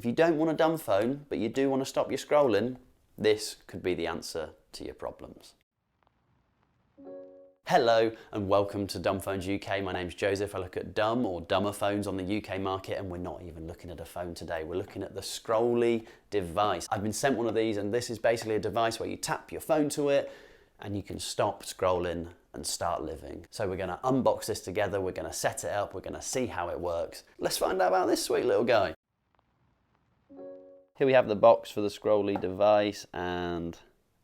If you don't want a dumb phone, but you do want to stop your scrolling, this could be the answer to your problems. Hello and welcome to DumbphonesUK. My name's Joseph. I look at dumb or dumber phones on the UK market, and we're not even looking at a phone today. We're looking at the Scrolly device. I've been sent one of these, and this is basically a device where you tap your phone to it and you can stop scrolling and start living. So we're going to unbox this together, we're going to set it up, we're going to see how it works. Let's find out about this sweet little guy. Here we have the box for the Scrolly device, and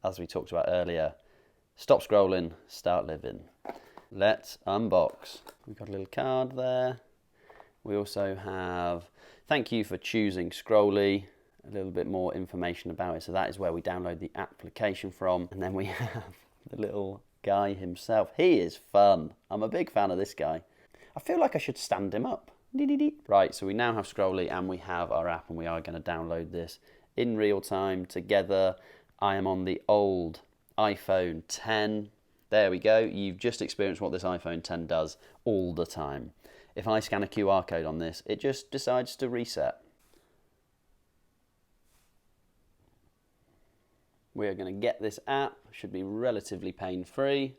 as we talked about earlier, stop scrolling, start living. Let's unbox. We've got a little card there. We also have, thank you for choosing Scrolly, a little bit more information about it. So that is where we download the application from. And then we have the little guy himself. He is fun. I'm a big fan of this guy. I feel like I should stand him up. Right, so we now have Scrolly and we have our app, and we are going to download this in real time together. I am on the old iPhone 10. There we go. You've just experienced what this iPhone 10 does all the time. If I scan a QR code on this, it just decides to reset. We are going to get this app. Should be relatively pain-free.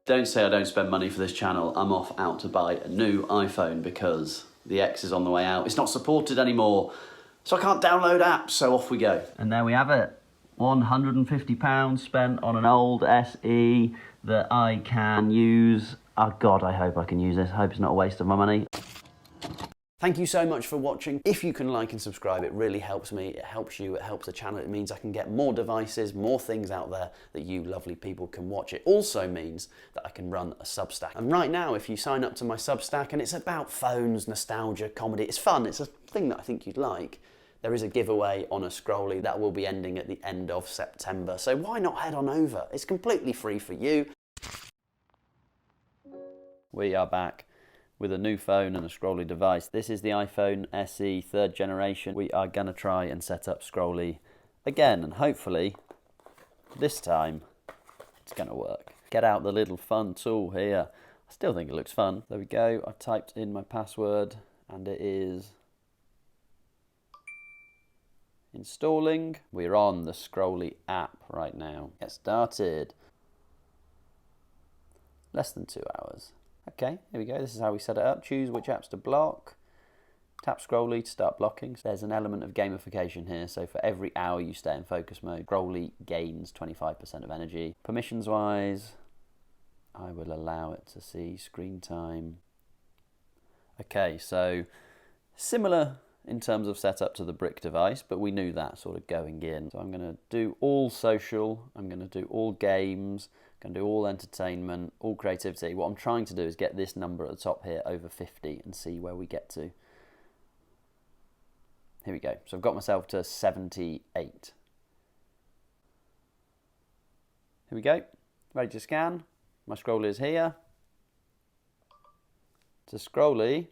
Don't say I don't spend money for this channel. I'm off out to buy a new iPhone because the X is on the way out. It's not supported anymore, so I can't download apps, so off we go. And there we have it. £150 spent on an old SE that I can use. Oh God, I hope I can use this. I hope it's not a waste of my money. Thank you so much for watching. If you can like and subscribe, it really helps me, it helps you, it helps the channel. It means I can get more devices, more things out there that you lovely people can watch. It also means that I can run a Substack. And right now, if you sign up to my Substack, and it's about phones, nostalgia, comedy, it's fun, it's a thing that I think you'd like, there is a giveaway on a Scrolly that will be ending at the end of September. So why not head on over? It's completely free for you. We are back with a new phone and a Scrolly device. This is the iPhone SE 3rd generation. We are going to try and set up Scrolly again, and hopefully this time it's going to work. Get out the little fun tool here. I still think it looks fun. There we go. I've typed in my password and it is installing. We're on the Scrolly app right now. Get started. Less than 2 hours. Okay, here we go. This is how we set it up. Choose which apps to block. Tap Scrolly to start blocking. So there's an element of gamification here. So for every hour you stay in focus mode, Scrolly gains 25% of energy. Permissions wise, I will allow it to see screen time. Okay, so similar in terms of setup to the brick device, but we knew that sort of going in. So I'm going to do all social, I'm going to do all games, I'm going to do all entertainment, all creativity. What I'm trying to do is get this number at the top here over 50 and see where we get to. Here we go. So I've got myself to 78. Here we go. Ready to scan. My Scrolly is here. To Scrolly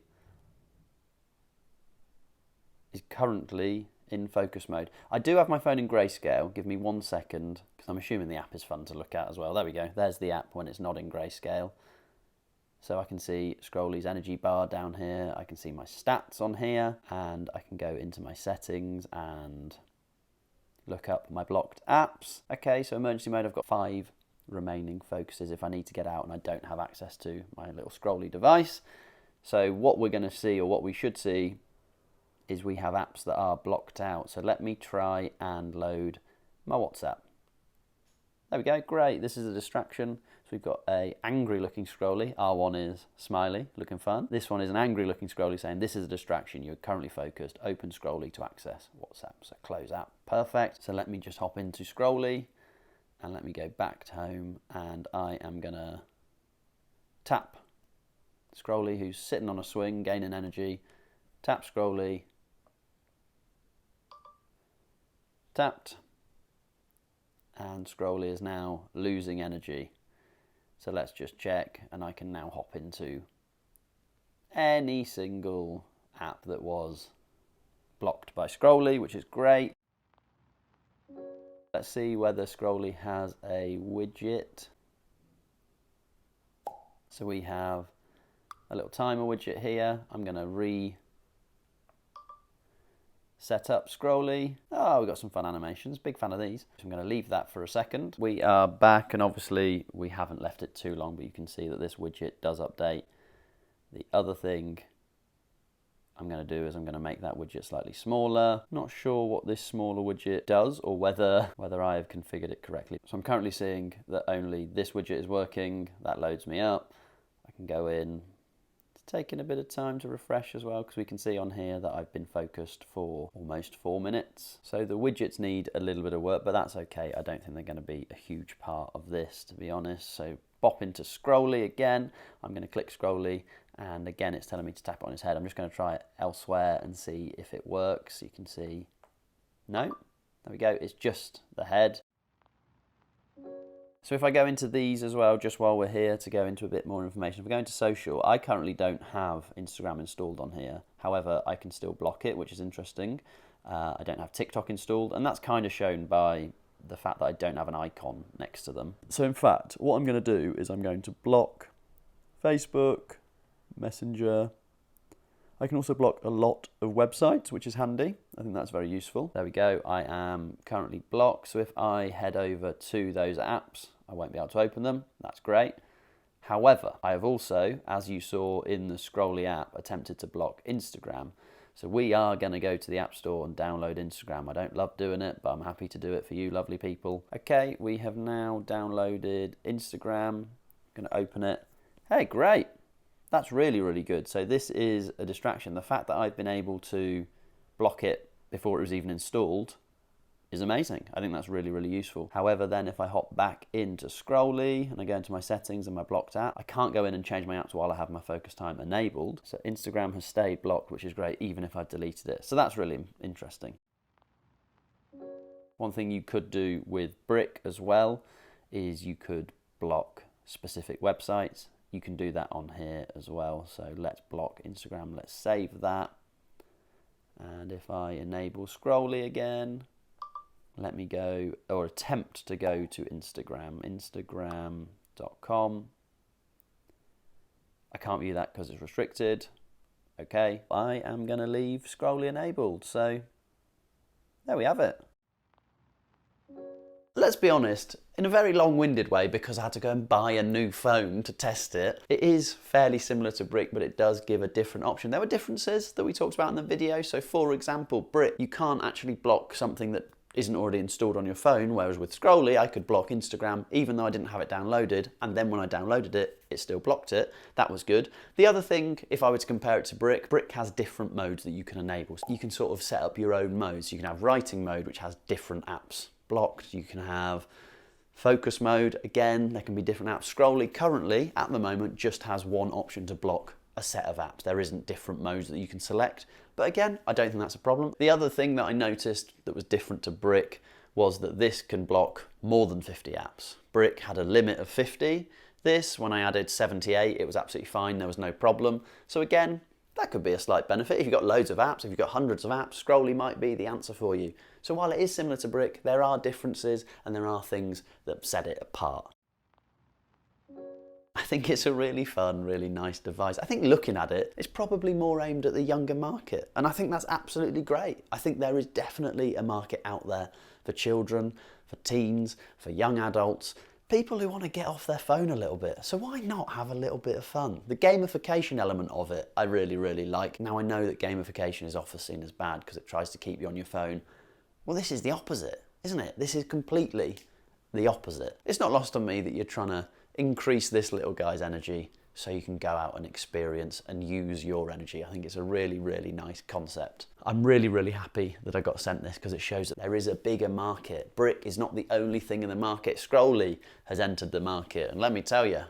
is currently in focus mode. I do have my phone in grayscale. Give me 1 second, because I'm assuming the app is fun to look at as well. There we go. There's the app when it's not in grayscale. So I can see Scrolly's energy bar down here. I can see my stats on here, and I can go into my settings and look up my blocked apps. Okay, so emergency mode, I've got 5 remaining focuses if I need to get out and I don't have access to my little Scrolly device. So what we're going to see, or what we should see, is we have apps that are blocked out. So let me try and load my WhatsApp. There we go, great. This is a distraction. So we've got a angry looking Scrolly. R1 is smiley, looking fun. This one is an angry looking Scrolly saying this is a distraction, you're currently focused. Open Scrolly to access WhatsApp. So close app, perfect. So let me just hop into Scrolly and let me go back to home, and I am gonna tap Scrolly, who's sitting on a swing, gaining energy. Tap Scrolly. Tapped, and Scrolly is now losing energy. So let's just check, and I can now hop into any single app that was blocked by Scrolly, which is great. Let's see whether Scrolly has a widget. So we have a little timer widget here. I'm going to set up Scrolly. Oh, we've got some fun animations. Big fan of these. So I'm going to leave that for a second. We are back, and obviously we haven't left it too long, but you can see that this widget does update. The other thing I'm going to do is I'm going to make that widget slightly smaller. Not sure what this smaller widget does or whether I have configured it correctly. So I'm currently seeing that only this widget is working. That loads me up. I can go in. It's taking a bit of time to refresh as well, because we can see on here that I've been focused for almost 4 minutes. So the widgets need a little bit of work, but that's okay. I don't think they're going to be a huge part of this, to be honest. So bop into Scrolly again. I'm going to click Scrolly. And again, it's telling me to tap it on his head. I'm just going to try it elsewhere and see if it works. You can see, no, there we go. It's just the head. So if I go into these as well, just while we're here, to go into a bit more information. If we go into social, I currently don't have Instagram installed on here. However, I can still block it, which is interesting. I don't have TikTok installed, and that's kind of shown by the fact that I don't have an icon next to them. So in fact, what I'm going to do is I'm going to block Facebook, Messenger. I can also block a lot of websites, which is handy. I think that's very useful. There we go. I am currently blocked. So if I head over to those apps, I won't be able to open them. That's great. However, I have also, as you saw in the Scrolly app, attempted to block Instagram. So we are going to go to the App Store and download Instagram. I don't love doing it, but I'm happy to do it for you lovely people. Okay, we have now downloaded Instagram. Going to open it. Hey, great. That's really, really good. So this is a distraction. The fact that I've been able to block it before it was even installed is amazing. I think that's really, really useful. However, then if I hop back into Scrolly and I go into my settings and my blocked app, I can't go in and change my apps while I have my focus time enabled. So Instagram has stayed blocked, which is great, even if I've deleted it. So that's really interesting. One thing you could do with Brick as well is you could block specific websites. You can do that on here as well. So let's block Instagram. Let's save that. And if I enable Scrolly again, let me go, or attempt to go to Instagram, instagram.com. I can't view that because it's restricted. Okay, I am going to leave Scrolly enabled. So there we have it. Let's be honest, in a very long-winded way, because I had to go and buy a new phone to test it, it is fairly similar to Brick, but it does give a different option. There were differences that we talked about in the video. So for example, Brick, you can't actually block something that isn't already installed on your phone, whereas with Scrolly, I could block Instagram, even though I didn't have it downloaded, and then when I downloaded it, it still blocked it. That was good. The other thing, if I were to compare it to Brick, Brick has different modes that you can enable. You can sort of set up your own modes. You can have writing mode, which has different apps blocked. You can have focus mode. Again, there can be different apps. Scrolly currently, at the moment, just has one option to block a set of apps. There isn't different modes that you can select. But again, I don't think that's a problem. The other thing that I noticed that was different to Brick was that this can block more than 50 apps. Brick had a limit of 50. This, when I added 78, it was absolutely fine. There was no problem. So again, that could be a slight benefit. If you've got loads of apps, if you've got hundreds of apps, Scrolly might be the answer for you. So while it is similar to Brick, there are differences and there are things that set it apart. I think it's a really fun, really nice device. I think looking at it, it's probably more aimed at the younger market. And I think that's absolutely great. I think there is definitely a market out there for children, for teens, for young adults, people who want to get off their phone a little bit. So why not have a little bit of fun? The gamification element of it, I really, really like. Now I know that gamification is often seen as bad because it tries to keep you on your phone. Well, this is the opposite, isn't it? This is completely the opposite. It's not lost on me that you're trying to increase this little guy's energy so you can go out and experience and use your energy. I think it's a really, really nice concept. I'm really, really happy that I got sent this because it shows that there is a bigger market. Brick is not the only thing in the market. Scrolly has entered the market, and let me tell you,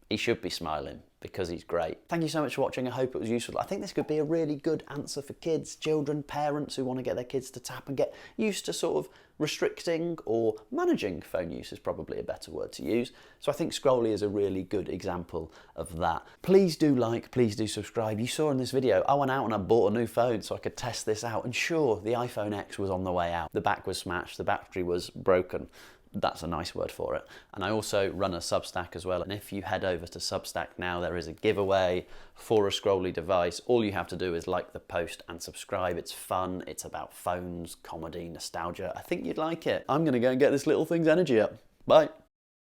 he should be smiling because he's great. Thank you so much for watching. I hope it was useful. I think this could be a really good answer for kids, children, parents who want to get their kids to tap and get used to sort of restricting or managing phone use is probably a better word to use. So I think Scrolly is a really good example of that. Please do like, please do subscribe. You saw in this video, I went out and I bought a new phone so I could test this out. And sure, the iPhone X was on the way out. The back was smashed, the battery was broken. That's a nice word for it. And I also run a Substack as well. And if you head over to Substack now, there is a giveaway for a Scrolly device. All you have to do is like the post and subscribe. It's fun. It's about phones, comedy, nostalgia. I think you'd like it. I'm going to go and get this little thing's energy up. Bye.